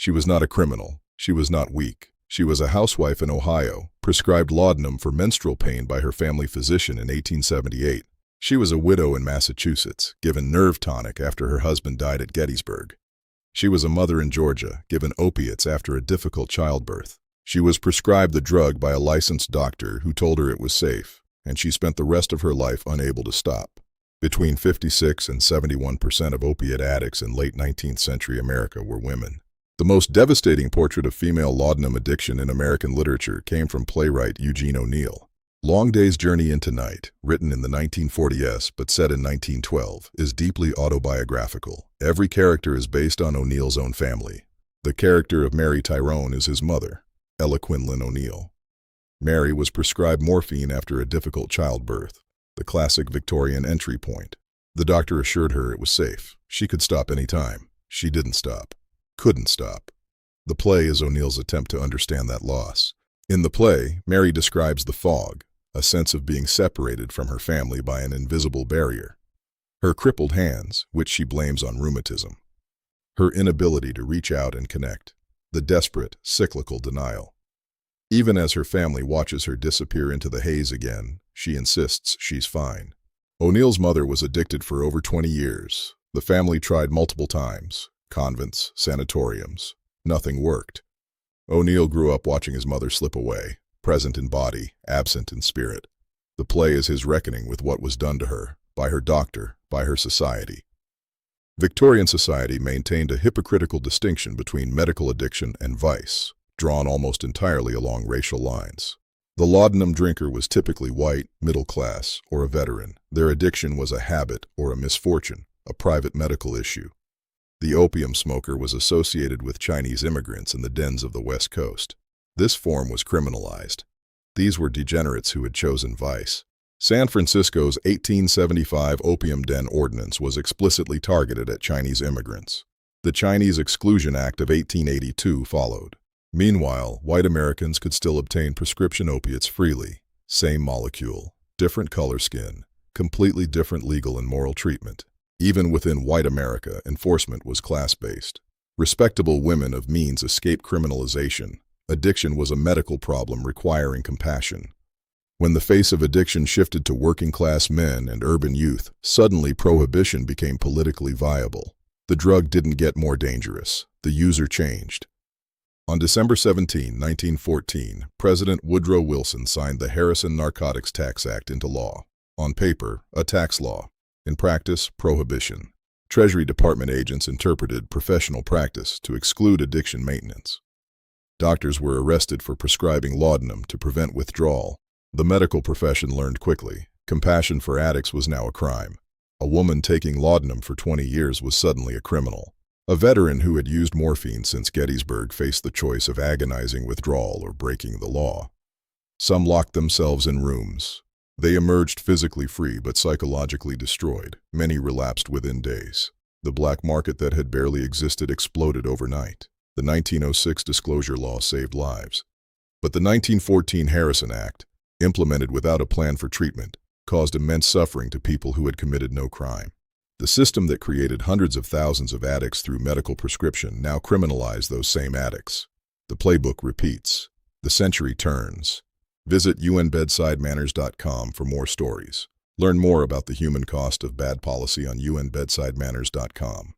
She was not a criminal. She was not weak. She was a housewife in Ohio, prescribed laudanum for menstrual pain by her family physician in 1878. She was a widow in Massachusetts, given nerve tonic after her husband died at Gettysburg. She was a mother in Georgia, given opiates after a difficult childbirth. She was prescribed the drug by a licensed doctor who told her it was safe, and she spent the rest of her life unable to stop. Between 56 and 71% of opiate addicts in late 19th century America were women. The most devastating portrait of female laudanum addiction in American literature came from playwright Eugene O'Neill. Long Day's Journey into Night, written in the 1940s but set in 1912, is deeply autobiographical. Every character is based on O'Neill's own family. The character of Mary Tyrone is his mother, Ella Quinlan O'Neill. Mary was prescribed morphine after a difficult childbirth, the classic Victorian entry point. The doctor assured her it was safe. She could stop any time. She didn't stop. Couldn't stop. The play is O'Neill's attempt to understand that loss. In the play, Mary describes the fog, a sense of being separated from her family by an invisible barrier. Her crippled hands, which she blames on rheumatism. Her inability to reach out and connect. The desperate, cyclical denial. Even as her family watches her disappear into the haze again, she insists she's fine. O'Neill's mother was addicted for over 20 years. The family tried multiple times. Convents, sanatoriums. Nothing worked. O'Neill grew up watching his mother slip away, present in body, absent in spirit. The play is his reckoning with what was done to her, by her doctor, by her society. Victorian society maintained a hypocritical distinction between medical addiction and vice, drawn almost entirely along racial lines. The laudanum drinker was typically white, middle class, or a veteran. Their addiction was a habit or a misfortune, a private medical issue. The opium smoker was associated with Chinese immigrants in the dens of the West Coast. This form was criminalized. These were degenerates who had chosen vice. San Francisco's 1875 Opium Den Ordinance was explicitly targeted at Chinese immigrants. The Chinese Exclusion Act of 1882 followed. Meanwhile, white Americans could still obtain prescription opiates freely. Same molecule, different color skin, completely different legal and moral treatment. Even within white America, enforcement was class-based. Respectable women of means escaped criminalization. Addiction was a medical problem requiring compassion. When the face of addiction shifted to working-class men and urban youth, suddenly prohibition became politically viable. The drug didn't get more dangerous. The user changed. On December 17, 1914, President Woodrow Wilson signed the Harrison Narcotics Tax Act into law. On paper, a tax law. In practice, prohibition. Treasury Department agents interpreted professional practice to exclude addiction maintenance. Doctors were arrested for prescribing laudanum to prevent withdrawal. The medical profession learned quickly. Compassion for addicts was now a crime. A woman taking laudanum for 20 years was suddenly a criminal. A veteran who had used morphine since Gettysburg faced the choice of agonizing withdrawal or breaking the law. Some locked themselves in rooms. They emerged physically free but psychologically destroyed. Many relapsed within days. The black market that had barely existed exploded overnight. The 1906 disclosure law saved lives. But the 1914 Harrison Act, implemented without a plan for treatment, caused immense suffering to people who had committed no crime. The system that created hundreds of thousands of addicts through medical prescription now criminalized those same addicts. The playbook repeats. The century turns. Visit unbedsidemanners.com for more stories. Learn more about the human cost of bad policy on unbedsidemanners.com.